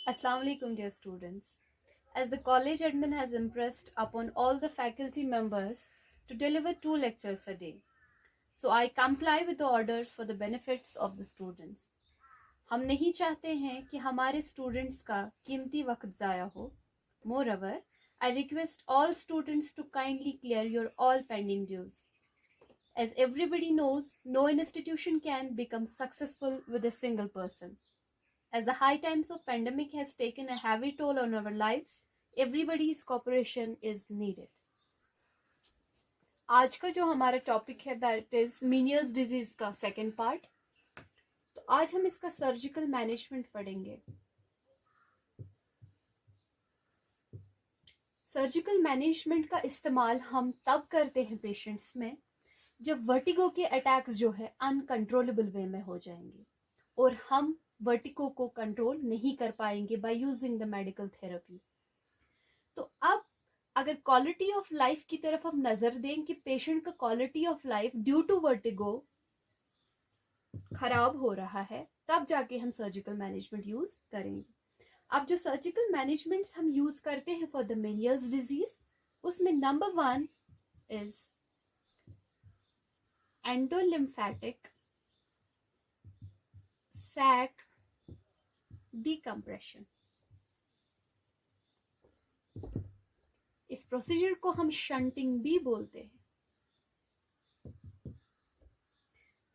Assalamu alaikum, dear students. As the college admin has impressed upon all the faculty members to deliver 2 lectures a day, so I comply with the orders for the benefits of the students. हम नहीं चाहते हैं कि हमारे students का कीमती वक्त ज़ाया हो. Moreover, I request all students to kindly clear your all pending dues. As everybody knows, no institution can become successful with a single person. As the high times of pandemic has taken a heavy toll on our lives, everybody's cooperation is needed. आज का जो हमारा topic है that is मीनियर्स disease का second part. तो आज हम इसका सर्जिकल मैनेजमेंट पढ़ेंगे. सर्जिकल मैनेजमेंट का इस्तेमाल हम तब करते हैं पेशेंट्स में जब वर्टिगो के अटैक्स जो है अनकंट्रोलेबल वे में हो जाएंगे और हम वर्टिगो को कंट्रोल नहीं कर पाएंगे bye using the medical therapy. तो अब अगर क्वालिटी ऑफ लाइफ की तरफ हम नजर दें कि पेशेंट का quality of life due to vertigo खराब हो रहा है, तब जाके हम सर्जिकल मैनेजमेंट यूज करेंगे. अब जो सर्जिकल मैनेजमेंट हम यूज करते हैं फॉर द मेनियर्स डिजीज, उसमें number 1 is endolymphatic sac decompression. इस प्रोसीजर को हम शंटिंग भी बोलते हैं.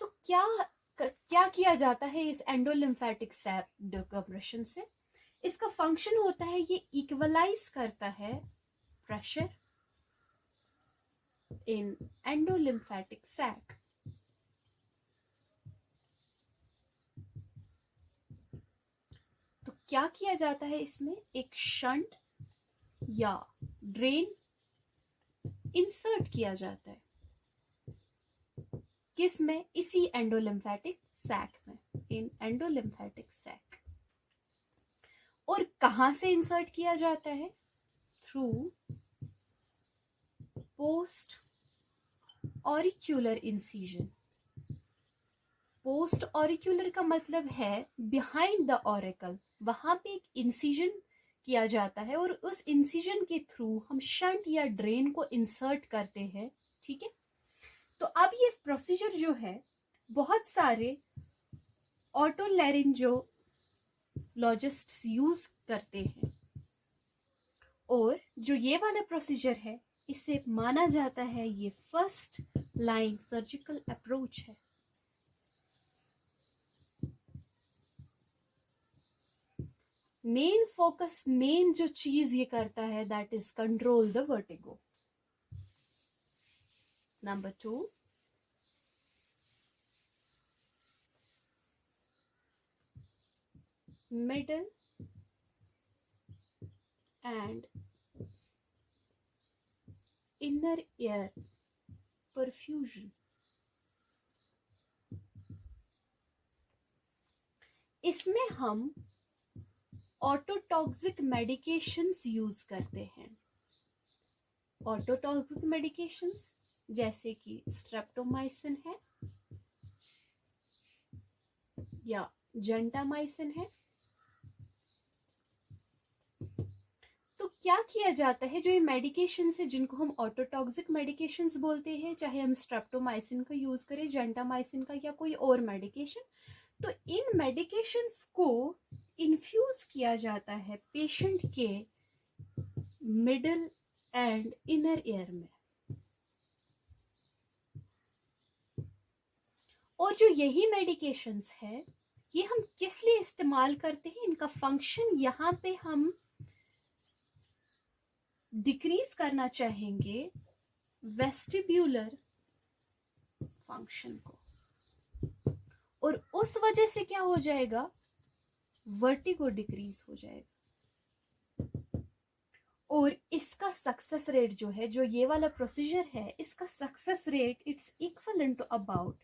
तो क्या किया जाता है इस एंडोलिम्फेटिक सैक डिकम्प्रेशन से? इसका फंक्शन होता है ये इक्वलाइज करता है प्रेशर इन एंडोलिम्फेटिक सैक. तो क्या किया जाता है इसमें? एक शंट या ड्रेन इंसर्ट किया जाता है. किस में? इसी एंडोलिम्फेटिक सैक में, इन एंडोलिम्फेटिक सैक. और कहां से इंसर्ट किया जाता है? Through post auricular incision. Post auricular का मतलब है बिहाइंड द ऑरिकल. वहां पे एक इंसिजन किया जाता है और उस इंसिजन के थ्रू हम शंट या ड्रेन को इंसर्ट करते हैं. ठीक है. तो अब ये प्रोसीजर जो है बहुत सारे ऑटोलैरिंजोलॉजिस्ट्स यूज करते हैं और जो ये वाला प्रोसीजर है इसे माना जाता है ये फर्स्ट लाइन सर्जिकल अप्रोच है. मेन फोकस, मेन जो चीज ये करता है that is control the vertigo. Number 2, middle and inner ear perfusion. इसमें हम ऑटोटॉक्सिक मेडिकेशंस यूज करते हैं. ऑटोटॉक्सिक मेडिकेशंस जैसे कि स्ट्रेप्टोमाइसिन है या जेंटामाइसिन है. तो क्या किया जाता है, जो ये मेडिकेशंस है जिनको हम ऑटोटॉक्सिक मेडिकेशंस बोलते हैं, चाहे हम स्ट्रेप्टोमाइसिन का यूज करें, जेंटामाइसिन का या कोई और मेडिकेशन, तो इन मेडिकेशंस को इन्फ्यूज किया जाता है पेशेंट के मिडल एंड इनर ईयर में. और जो यही मेडिकेशंस है ये हम किस लिए इस्तेमाल करते हैं? इनका फंक्शन यहाँ पे हम डिक्रीज करना चाहेंगे वेस्टिब्यूलर फंक्शन को, और उस वजह से क्या हो जाएगा? वर्टिगो डिक्रीज हो जाएगा. और इसका सक्सेस रेट जो है, जो ये वाला प्रोसीजर है, इसका success rate it's equivalent to about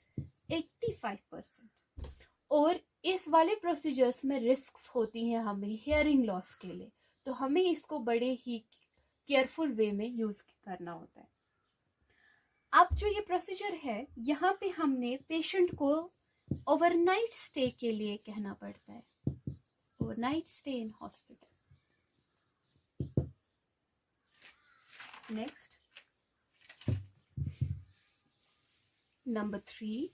85%. और इस वाले प्रोसीजर्स में रिस्क्स होती हैं हमें हियरिंग लॉस के लिए, तो हमें इसको बड़े ही केयरफुल वे में यूज करना होता है. अब जो ये प्रोसीजर है, यहाँ पे हमने पेशेंट को ओवरनाइट स्टे के लिए कहना पड़ता है. overnight stay in hospital. Next, number 3,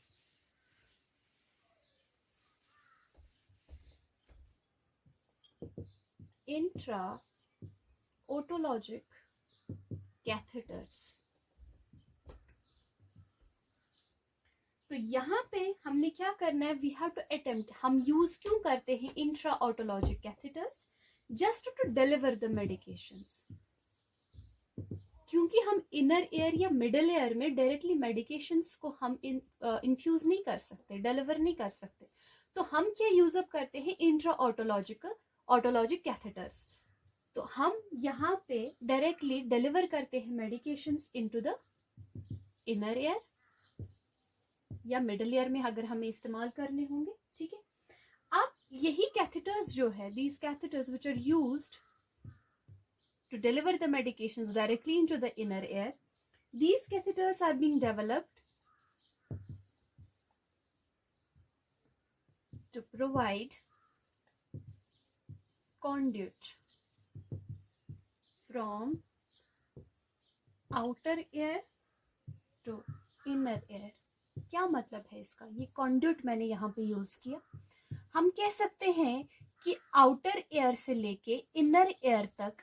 intra-otologic catheters. तो यहाँ पे हमने क्या करना है, वी हैव टू अटेम्प्ट, हम यूज क्यों करते हैं intra otologic catheters? Just to deliver the medications, क्योंकि हम इनर एयर या मिडल एयर में डायरेक्टली मेडिकेशंस को हम इन्फ्यूज नहीं कर सकते, डिलीवर नहीं कर सकते, तो हम क्या यूज अप करते हैं, इंट्रा ऑटोलॉजिक कैथेटर्स। तो हम यहाँ पे डायरेक्टली डिलीवर करते हैं medications into the inner ear या मिडल ईयर में अगर हमें इस्तेमाल करने होंगे, ठीक है। अब यही कैथेटर्स जो है, these catheters which are used to deliver the medications directly into the inner ear, these catheters are being developed to provide conduit from outer ear to inner ear। क्या मतलब है इसका? ये कॉन्ड्यूट मैंने यहाँ पे यूज किया। हम कह सकते हैं कि आउटर एयर से लेके इनर एयर तक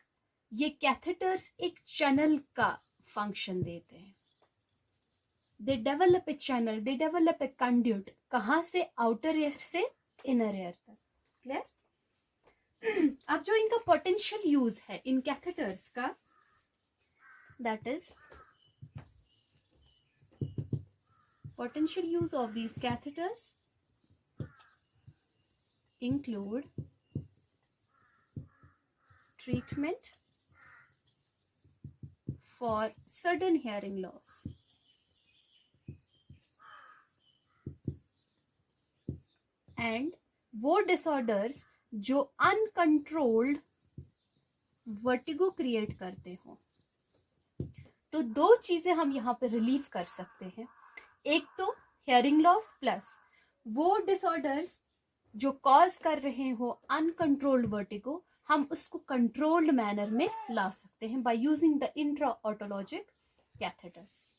ये कैथेटर्स एक चैनल का फंक्शन देते हैं। They develop a channel, they develop a conduit, कहाँ से? आउटर एयर से इनर एयर तक। क्लियर? अब जो इनका पोटेंशियल यूज है इन कैथेटर्स का, that is potential use of these catheters include treatment for sudden hearing loss and वो disorders जो uncontrolled vertigo create करते हो। तो दो चीजें हम यहाँ पे रिलीव कर सकते हैं, एक तो हेयरिंग लॉस प्लस वो डिसऑर्डर्स जो कॉज कर रहे हो अनकंट्रोल्ड वर्टिगो, हम उसको कंट्रोल्ड मैनर में ला सकते हैं by using the intra otologic catheters.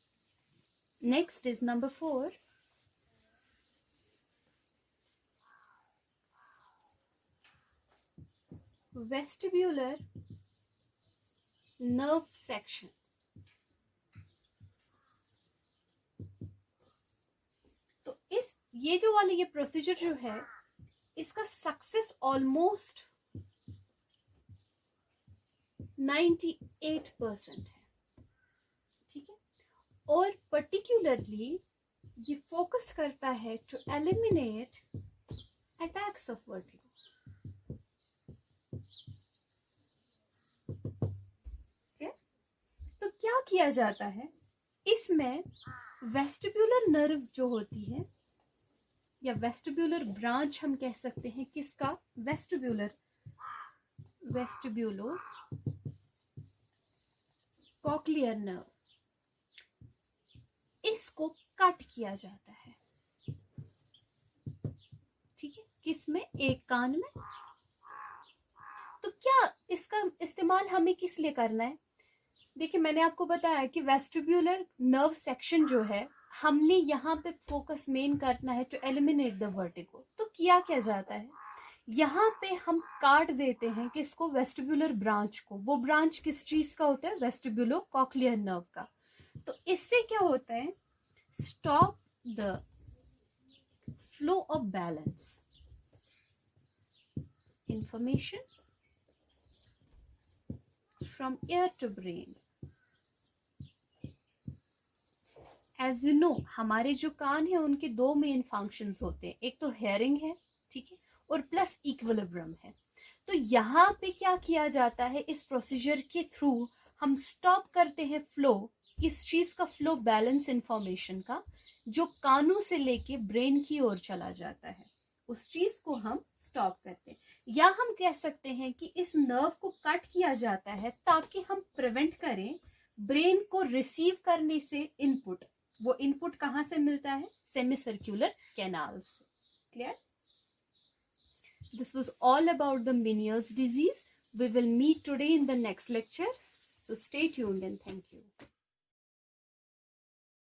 Next is number 4, vestibular nerve section. ये जो वाली ये प्रोसीजर जो है, इसका सक्सेस ऑलमोस्ट 98% है, ठीक है। और पर्टिकुलरली ये फोकस करता है to eliminate attacks of vertigo. तो क्या किया जाता है इसमें, वेस्टिब्यूलर नर्व जो होती है या वेस्टिब्यूलर ब्रांच हम कह सकते हैं, किसका? वेस्टिब्यूलो कॉक्लियर नर्व, इसको कट किया जाता है, ठीक है। किसमें? एक कान में। तो क्या इसका इस्तेमाल हमें किस लिए करना है? देखिए, मैंने आपको बताया कि वेस्टिब्यूलर नर्व सेक्शन जो है, हमने यहाँ पे फोकस मेन करना है टू एलिमिनेट द वर्टिगो। तो किया क्या जाता है, यहाँ पे हम काट देते हैं किसको? वेस्टिब्यूलर ब्रांच को। वो ब्रांच किस चीज का होता है? वेस्टिब्यूलो कॉक्लियर नर्व का। तो इससे क्या होता है? Stop the flow of balance information from ear to brain. As you know, हमारे जो कान है उनके दो मेन फंक्शंस होते हैं, एक तो हेयरिंग है, ठीक है, और प्लस इक्विलिब्रियम है। तो यहाँ पे क्या किया जाता है, इस प्रोसीजर के थ्रू हम स्टॉप करते हैं फ्लो, किस चीज का? फ्लो बैलेंस इंफॉर्मेशन का, जो कानों से लेके ब्रेन की ओर चला जाता है, उस चीज को हम स्टॉप करते हैं। या हम कह सकते हैं कि इस नर्व को कट किया जाता है ताकि हम प्रिवेंट करें ब्रेन को रिसीव करने से इनपुट। वो इनपुट कहां से मिलता है? सेमी सर्कुलर कैनाल से। Clear? This was all about the Meniere's disease. We will meet today in the next lecture. So stay tuned and thank you.